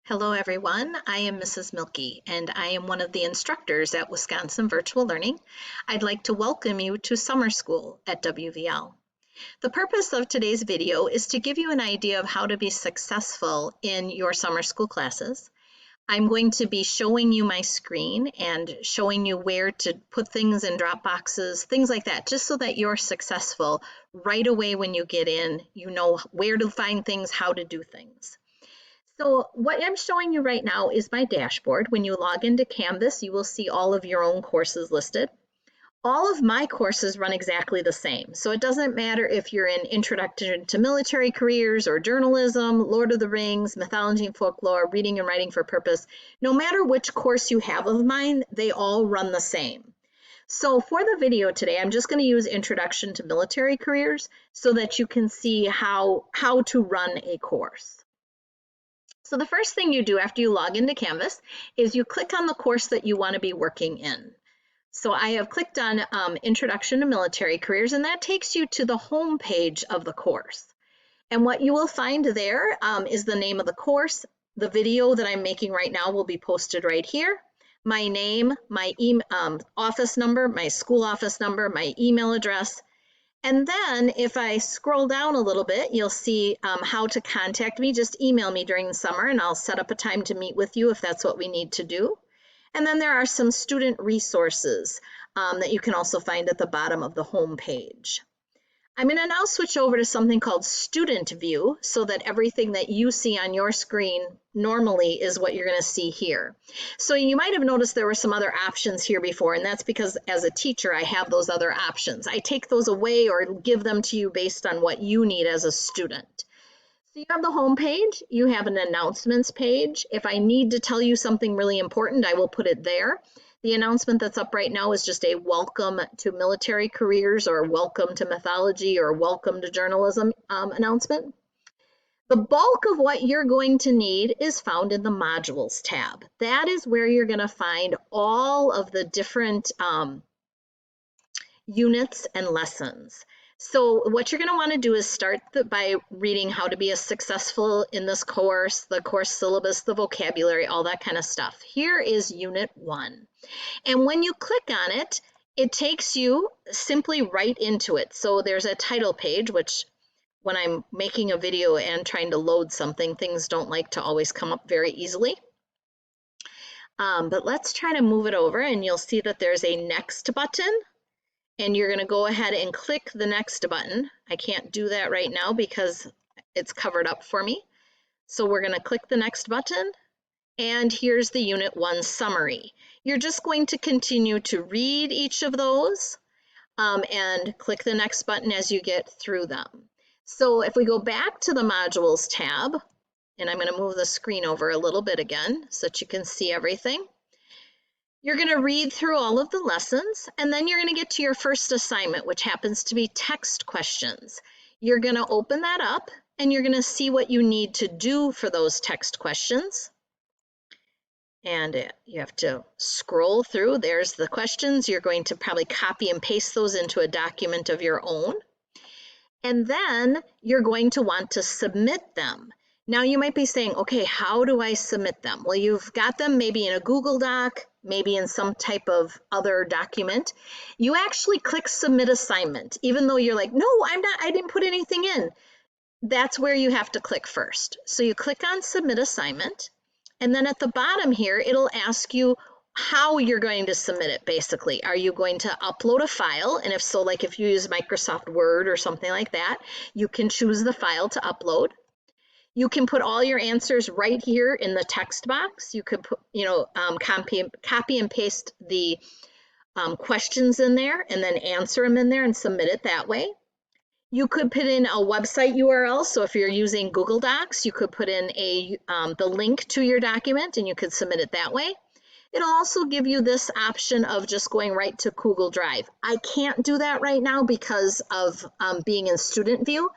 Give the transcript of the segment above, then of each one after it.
Hello everyone, I am Mrs. Milky and I am one of the instructors at Wisconsin Virtual Learning. I'd like to welcome you to summer school at WVL. The purpose of today's video is to give you an idea of how to be successful in your summer school classes. I'm going to be showing you my screen and showing you where to put things in drop boxes, things like that, just so that you're successful right away when you get in. You know where to find things, how to do things. So what I'm showing you right now is my dashboard. When you log into Canvas, you will see all of your own courses listed. All of my courses run exactly the same. So it doesn't matter if you're in Introduction to Military Careers or Journalism, Lord of the Rings, Mythology and Folklore, Reading and Writing for Purpose. No matter which course you have of mine, they all run the same. So for the video today, I'm just going to use Introduction to Military Careers so that you can see how to run a course. So the first thing you do after you log into Canvas is you click on the course that you want to be working in. So I have clicked on Introduction to Military Careers, and that takes you to the home page of the course. And what you will find there is the name of the course. The video that I'm making right now will be posted right here. My name, my office number, my school office number, my email address. And then if I scroll down a little bit, you'll see how to contact me. Just email me during the summer and I'll set up a time to meet with you if that's what we need to do. And then there are some student resources that you can also find at the bottom of the home page. I'm going to now switch over to something called Student View so that everything that you see on your screen normally is what you're going to see here. So you might have noticed there were some other options here before, and that's because as a teacher I have those other options. I take those away or give them to you based on what you need as a student. So you have the home page, you have an announcements page. If I need to tell you something really important, I will put it there. The announcement that's up right now is just a welcome to military careers or welcome to mythology or welcome to journalism announcement. The bulk of what you're going to need is found in the modules tab. That is where you're going to find all of the different units and lessons. So what you're going to want to do is start by reading how to be a successful in this course, the course syllabus, the vocabulary, all that kind of stuff. Here is Unit 1. And when you click on it, it takes you simply right into it. So there's a title page, which when I'm making a video and trying to load something, things don't like to always come up very easily. But let's try to move it over and you'll see that there's a next button. And you're going to go ahead and click the next button. I can't do that right now because it's covered up for me. So we're going to click the next button. And here's the Unit 1 summary. You're just going to continue to read each of those and click the next button as you get through them. So if we go back to the modules tab, and I'm going to move the screen over a little bit again so that you can see everything. You're going to read through all of the lessons, and then you're going to get to your first assignment, which happens to be text questions. You're going to open that up, and you're going to see what you need to do for those text questions. And you have to scroll through. There's the questions. You're going to probably copy and paste those into a document of your own. And then you're going to want to submit them. Now you might be saying, okay, how do I submit them? Well, you've got them maybe in a Google Doc, maybe in some type of other document. You actually click Submit Assignment, even though you're like, no, I didn't put anything in. That's where you have to click first. So you click on Submit Assignment, and then at the bottom here, it'll ask you how you're going to submit it, basically. Are you going to upload a file? And if so, like if you use Microsoft Word or something like that, you can choose the file to upload. You can put all your answers right here in the text box. You could put, copy and paste the questions in there and then answer them in there and submit it that way. You could put in a website URL. So if you're using Google Docs, you could put in the link to your document and you could submit it that way. It'll also give you this option of just going right to Google Drive. I can't do that right now because of being in Student View.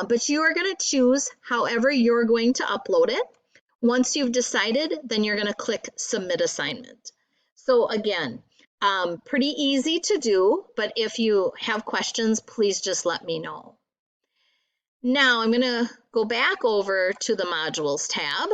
But you are going to choose however you're going to upload it. Once you've decided, then you're going to click Submit Assignment. So again, pretty easy to do, but if you have questions, please just let me know. Now I'm going to go back over to the Modules tab.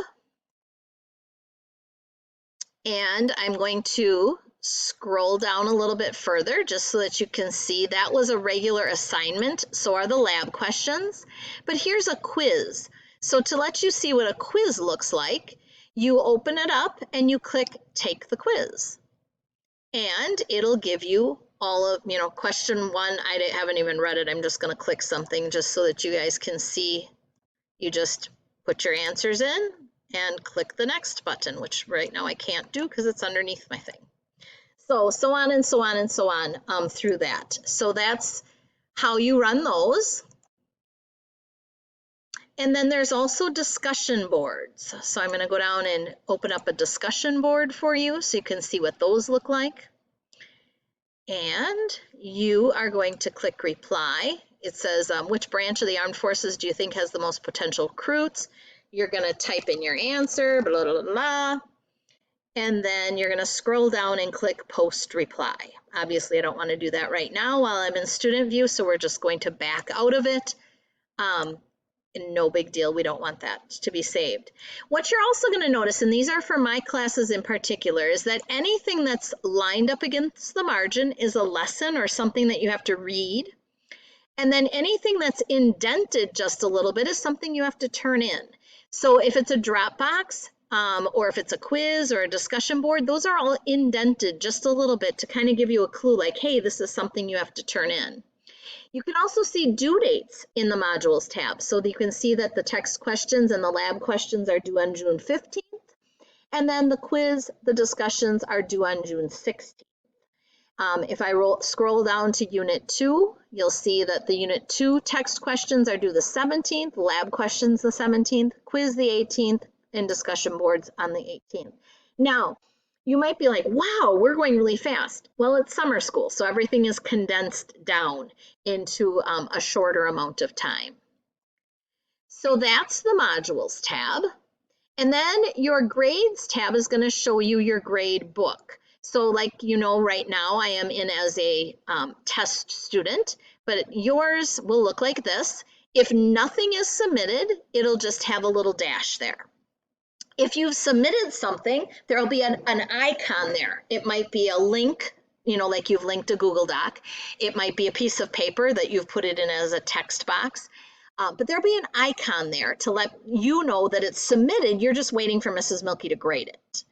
And I'm going to scroll down a little bit further just so that you can see that was a regular assignment. So are the lab questions. But here's a quiz. So to let you see what a quiz looks like, you open it up and you click Take the Quiz. And it'll give you all of, question one. I haven't even read it. I'm just going to click something just so that you guys can see. You just put your answers in and click the next button, which right now I can't do because it's underneath my thing. So on and so on and so on through that. So that's how you run those. And then there's also discussion boards. So I'm going to go down and open up a discussion board for you so you can see what those look like. And you are going to click reply. It says, which branch of the armed forces do you think has the most potential recruits? You're going to type in your answer, blah, blah, blah, blah. And then you're going to scroll down and click post reply. Obviously, I don't want to do that right now while I'm in student view, so we're just going to back out of it. No big deal. We don't want that to be saved. What you're also going to notice, and these are for my classes in particular, is that anything that's lined up against the margin is a lesson or something that you have to read. And then anything that's indented just a little bit is something you have to turn in. So if it's a Dropbox, or if it's a quiz or a discussion board, those are all indented just a little bit to kind of give you a clue like, hey, this is something you have to turn in. You can also see due dates in the modules tab. So you can see that the text questions and the lab questions are due on June 15th. And then the quiz, the discussions are due on June 16th. If I scroll down to Unit 2, you'll see that the Unit 2 text questions are due the 17th, lab questions the 17th, quiz the 18th, and discussion boards on the 18th. Now, you might be like, wow, we're going really fast. Well, it's summer school, so everything is condensed down into a shorter amount of time. So that's the modules tab. And then your grades tab is going to show you your grade book. So like right now I am in as a test student, but yours will look like this. If nothing is submitted, it'll just have a little dash there. If you've submitted something, there'll be an icon there. It might be a link, like you've linked a Google Doc. It might be a piece of paper that you've put it in as a text box. But there'll be an icon there to let you know that it's submitted. You're just waiting for Mrs. Milky to grade it.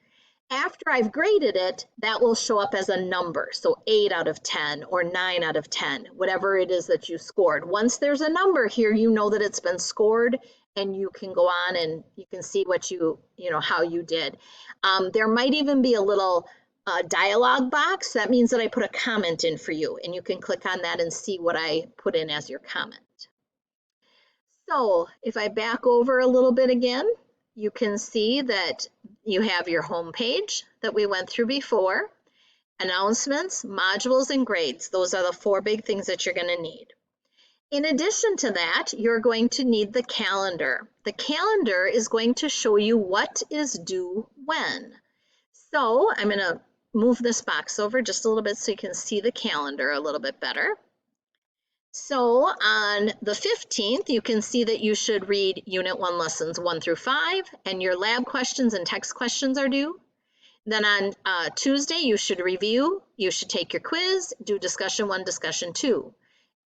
After I've graded it, that will show up as a number. So 8 out of 10 or 9 out of 10, whatever it is that you scored. Once there's a number here, you know that it's been scored and you can go on and you can see what how you did. There might even be a little dialog box. That means that I put a comment in for you and you can click on that and see what I put in as your comment. So if I back over a little bit again, you can see that you have your home page that we went through before, announcements, modules, and grades. Those are the 4 big things that you're going to need. In addition to that, you're going to need the calendar. The calendar is going to show you what is due when. So I'm going to move this box over just a little bit so you can see the calendar a little bit better. So on the 15th, you can see that you should read Unit 1 lessons 1 through 5, and your lab questions and text questions are due. Then on Tuesday, you should review, you should take your quiz, do discussion 1, discussion 2.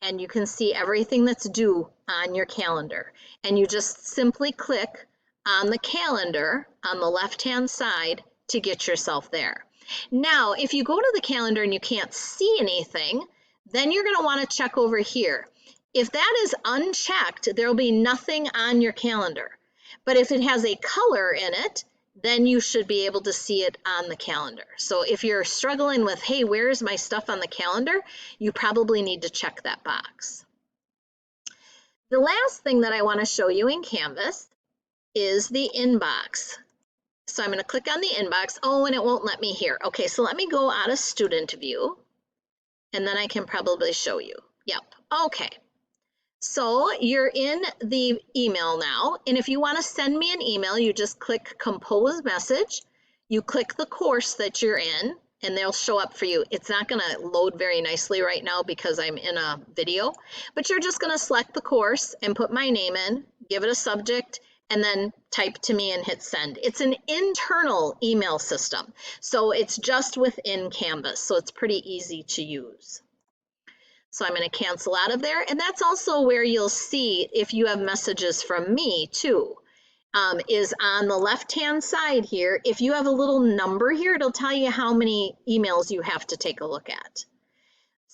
And you can see everything that's due on your calendar. And you just simply click on the calendar on the left-hand side to get yourself there. Now, if you go to the calendar and you can't see anything, then you're going to want to check over here. If that is unchecked, there will be nothing on your calendar. But if it has a color in it, then you should be able to see it on the calendar. So if you're struggling with, hey, where's my stuff on the calendar, you probably need to check that box. The last thing that I want to show you in Canvas is the inbox. So I'm going to click on the inbox. Oh, and it won't let me here. Okay, so let me go out of student view. And then I can probably show you. Yep, okay. So you're in the email now, and if you want to send me an email, you just click compose message, you click the course that you're in, and they'll show up for you. It's not going to load very nicely right now because I'm in a video, but you're just going to select the course and put my name in, give it a subject, and then type to me and hit send. It's an internal email system, so it's just within Canvas, so it's pretty easy to use. So I'm going to cancel out of there, and that's also where you'll see if you have messages from me too. Is on the left-hand side here. If you have a little number here, it'll tell you how many emails you have to take a look at.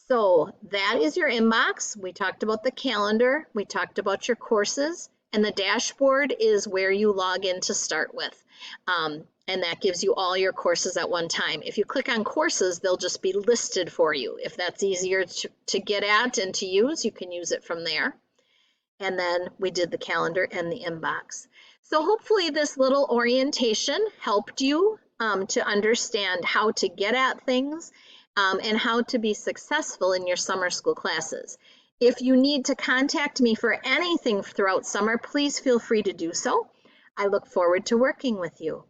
So that is your inbox. We talked about the calendar. We talked about your courses. And the dashboard is where you log in to start with. And that gives you all your courses at one time. If you click on courses, they'll just be listed for you. If that's easier to get at and to use, you can use it from there. And then we did the calendar and the inbox. So hopefully this little orientation helped you to understand how to get at things and how to be successful in your summer school classes. If you need to contact me for anything throughout summer, please feel free to do so. I look forward to working with you.